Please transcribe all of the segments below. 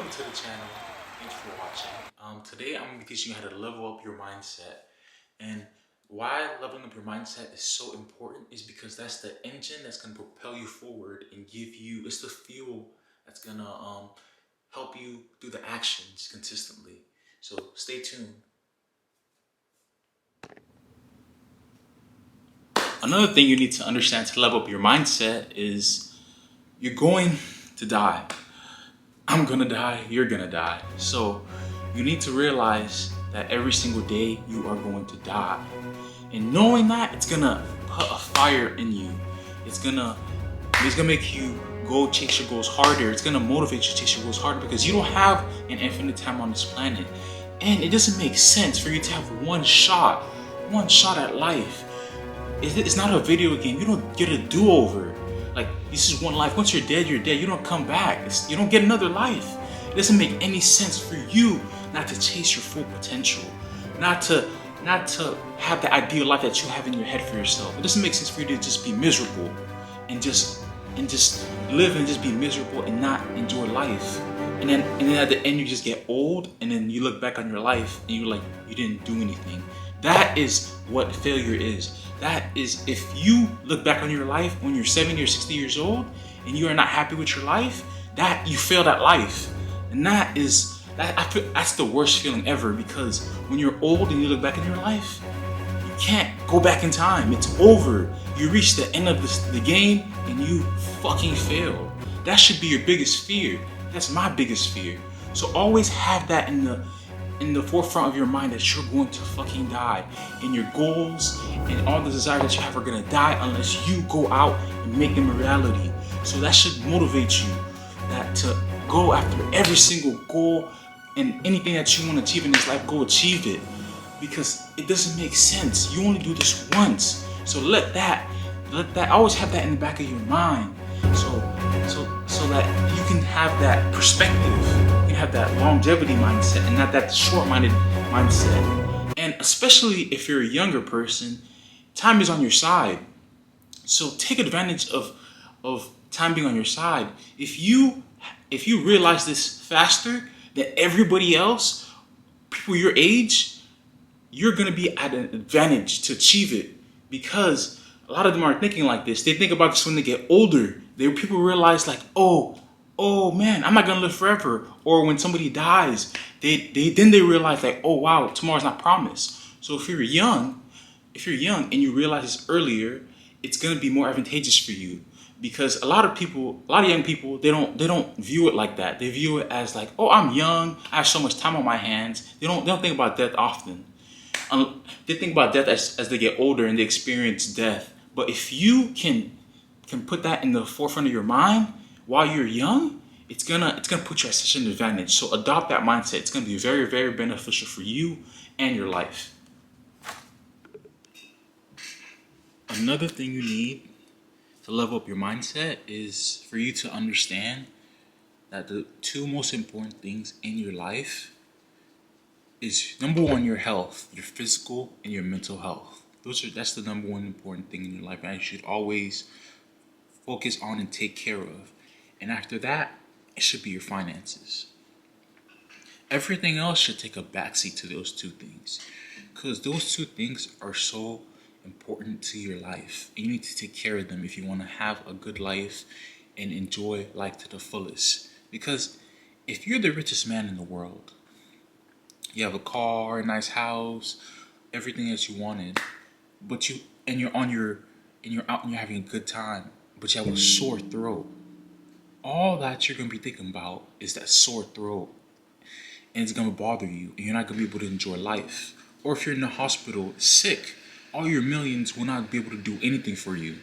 welcome to the channel. Thanks for watching. Today I'm going to be teaching you how to level up your mindset. And why leveling up your mindset is so important is because that's the engine that's going to propel you forward and it's the fuel that's going to help you do the actions consistently. So stay tuned. Another thing you need to understand to level up your mindset is you're going to die. I'm gonna die, you're gonna die. So you need to realize that every single day you are going to die. And knowing that, it's gonna put a fire in you. It's gonna make you go chase your goals harder. It's gonna motivate you to chase your goals harder because you don't have an infinite time on this planet. And it doesn't make sense for you to have one shot at life. It's not a video game. You don't get a do-over. Like, this is one life. Once you're dead, you're dead. You don't come back. You don't get another life. It doesn't make any sense for you not to chase your full potential, not to have the ideal life that you have in your head for yourself. It doesn't make sense for you to just be miserable and just live and just be miserable and not enjoy life. And then at the end you just get old and then you look back on your life and you're like, you didn't do anything. That is what failure is. That is, if you look back on your life when you're 70 or 60 years old and you are not happy with your life, that you failed at life. And that's the worst feeling ever, because when you're old and you look back in your life, you can't go back in time. It's over. You reach the end of the game and you fucking failed. That should be your biggest fear. That's my biggest fear. So always have that in the forefront of your mind, that you're going to fucking die, and your goals and all the desires that you have are gonna die unless you go out and make them a reality. So that should motivate you to go after every single goal and anything that you want to achieve in this life. Go achieve it, because it doesn't make sense. You only do this once. So let that always have that in the back of your mind, so that you can have that perspective. You have that longevity mindset and not that short-minded mindset. And especially if you're a younger person, time is on your side. So take advantage of time being on your side. If you realize this faster than everybody else, people your age, you're gonna be at an advantage to achieve it, because a lot of them aren't thinking like this. They think about this when they get older. People realize, like, oh man, I'm not gonna live forever. Or when somebody dies, they realize, like, oh wow, tomorrow's not promised. So if you're young and you realize this earlier, it's gonna be more advantageous for you, because a lot of young people, they don't view it like that. They view it as like, oh, I'm young, I have so much time on my hands. They don't think about death often. They think about death as they get older and they experience death. But if you can put that in the forefront of your mind while you're young, it's gonna put you at such an advantage. So adopt that mindset. It's gonna be very, very beneficial for you and your life. Another thing you need to level up your mindset is for you to understand that the two most important things in your life is, number one, your health, your physical and your mental health. That's the number one important thing in your life, and you should always focus on and take care of. And after that, it should be your finances. Everything else should take a backseat to those two things, because those two things are so important to your life, and you need to take care of them if you want to have a good life and enjoy life to the fullest. Because if you're the richest man in the world, you have a car, a nice house, everything that you wanted, but you're out and you're having a good time, but you have a sore throat, all that you're gonna be thinking about is that sore throat, and it's gonna bother you, and you're not gonna be able to enjoy life. Or if you're in the hospital sick, all your millions will not be able to do anything for you.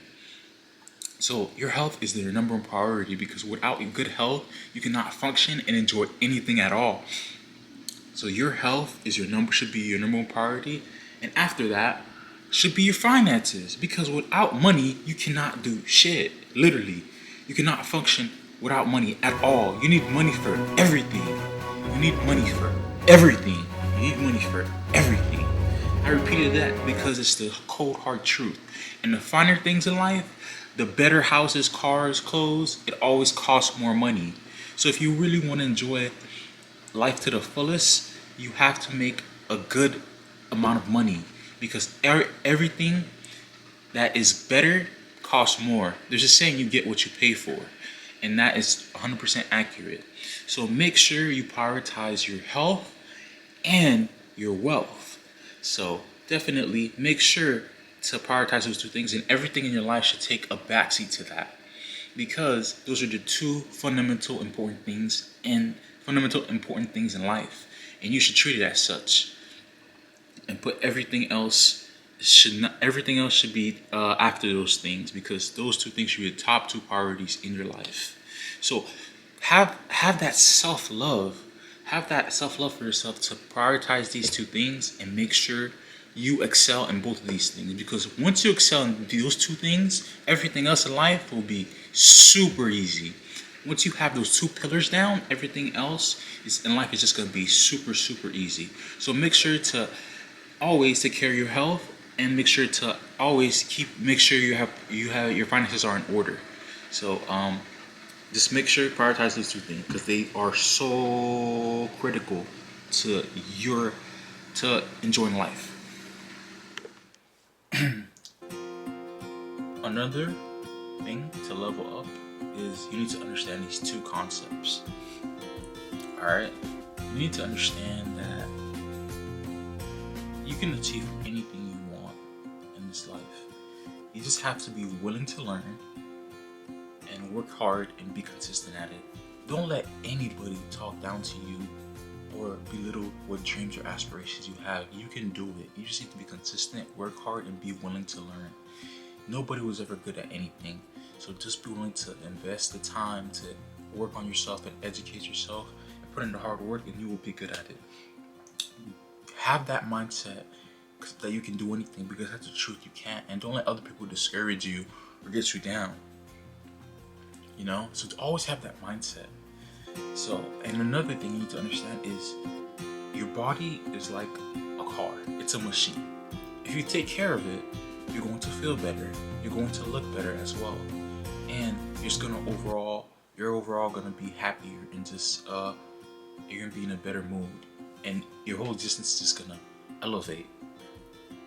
So your health is their number one priority, because without good health, you cannot function and enjoy anything at all. So your health should be your number one priority, and after that should be your finances, because without money you cannot do shit. Literally, you cannot function without money at all. You need money for everything. You need money for everything. You need money for everything. I repeated that because it's the cold hard truth. And the finer things in life, the better houses, cars, clothes, it always costs more money. So if you really want to enjoy life to the fullest, you have to make a good amount of money, because everything that is better costs more. There's a saying, you get what you pay for, and that is 100% accurate. So make sure you prioritize your health and your wealth. So definitely make sure to prioritize those two things, and everything in your life should take a backseat to that, because those are the two fundamental important things in life, and you should treat it as such, and put everything else should be after those things, because those two things should be the top two priorities in your life. So have that self-love. Have that self-love for yourself to prioritize these two things, and make sure you excel in both of these things, because once you excel in those two things, everything else in life will be super easy. Once you have those two pillars down, everything else in life is just going to be super, super easy. So make sure to always take care of your health, and make sure to always make sure you have your finances are in order. So just make sure you prioritize these two things, because they are so critical to enjoying life. Another thing to level up is you need to understand these two concepts. Alright? You need to understand that you can achieve anything you want in this life. You just have to be willing to learn and work hard and be consistent at it. Don't let anybody talk down to you or belittle what dreams or aspirations you have. You can do it. You just need to be consistent, work hard, and be willing to learn. Nobody was ever good at anything. So just be willing to invest the time to work on yourself and educate yourself and put in the hard work, and you will be good at it. Have that mindset that you can do anything, because that's the truth. You can't. And don't let other people discourage you or get you down. You know? So to always have that mindset. So, and another thing you need to understand is your body is like a car. It's a machine. If you take care of it, you're going to feel better. You're going to look better as well. And you're overall gonna be happier, and just you're gonna be in a better mood, and your whole existence is just gonna elevate.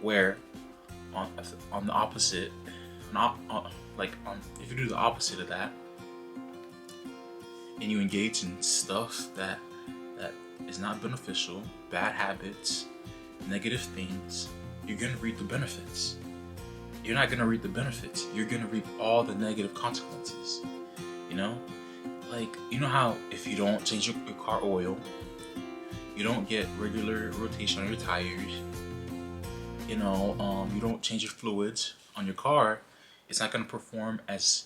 Where on the opposite, if you do the opposite of that, and you engage in stuff that is not beneficial, bad habits, negative things, you're gonna reap the benefits. You're not gonna reap the benefits. You're gonna reap all the negative consequences. You know, you know how if you don't change your car oil, you don't get regular rotation on your tires. You know, you don't change your fluids on your car, it's not gonna perform as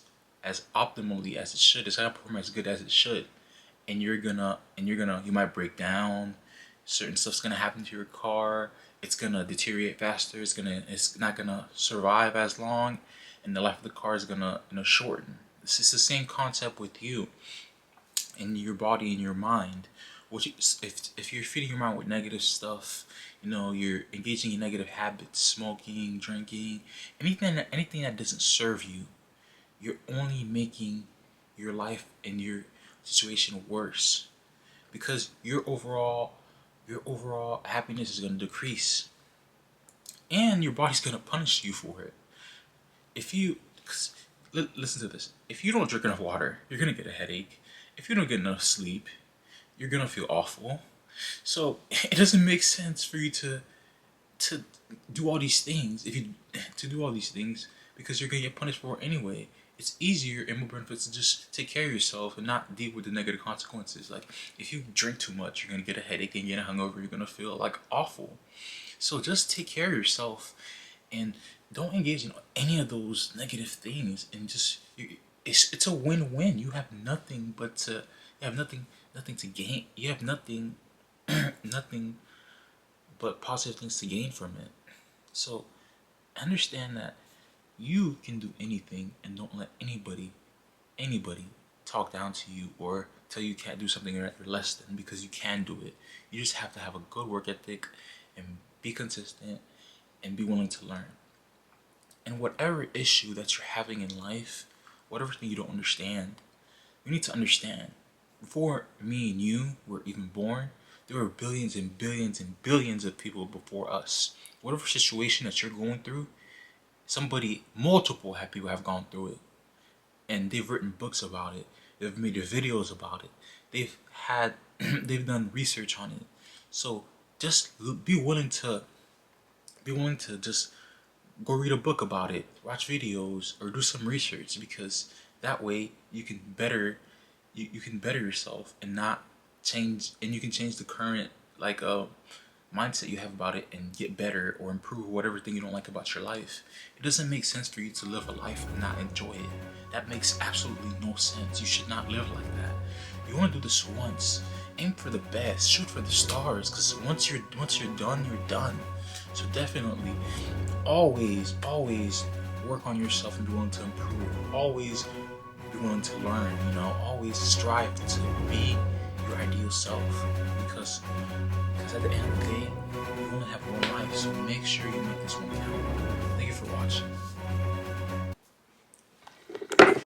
optimally as it should. It's not gonna perform as good as it should, and you might break down. Certain stuff's gonna happen to your car. It's gonna deteriorate faster. It's not gonna survive as long, and the life of the car is gonna shorten. It's the same concept with you and your body and your mind. If you're feeding your mind with negative stuff, you know, you're engaging in negative habits, smoking, drinking, anything that doesn't serve you, you're only making your life and your situation worse, because your overall happiness is going to decrease, and your body's going to punish you for it. Listen to this, if you don't drink enough water, you're going to get a headache. If you don't get enough sleep, you're going to feel awful. So it doesn't make sense for you to do all these things, because you're going to get punished for it anyway. It's easier and more benefits to just take care of yourself and not deal with the negative consequences. Like, if you drink too much, you're going to get a headache and get a hangover. You're going to feel like awful. So just take care of yourself and don't engage in any of those negative things. And it's a win-win. You have nothing to gain. You have nothing but positive things to gain from it. So understand that you can do anything, and don't let anybody talk down to you or tell you can't do something or you're less than, because you can do it. You just have to have a good work ethic and be consistent and be willing to learn. And whatever issue that you're having in life, whatever thing you don't understand, you need to understand. before me and you were even born, there were billions and billions and billions of people before us. Whatever situation that you're going through, multiple people have gone through it, and they've written books about it. They've made videos about it. They've had, they've done research on it. So just be willing to just go read a book about it, watch videos, or do some research, because that way you can better you can better yourself and not change, and you can change the current mindset you have about it and get better or improve whatever thing you don't like about your life. It doesn't make sense for you to live a life and not enjoy it. That makes absolutely no sense. You should not live like that. You want to do this once. Aim for the best. Shoot for the stars, because once you're done, you're done. So definitely, always work on yourself and be willing to improve. Always be willing to learn. Always strive to be your ideal self, because at the end of the day, you only have one life. So make sure you make this one count.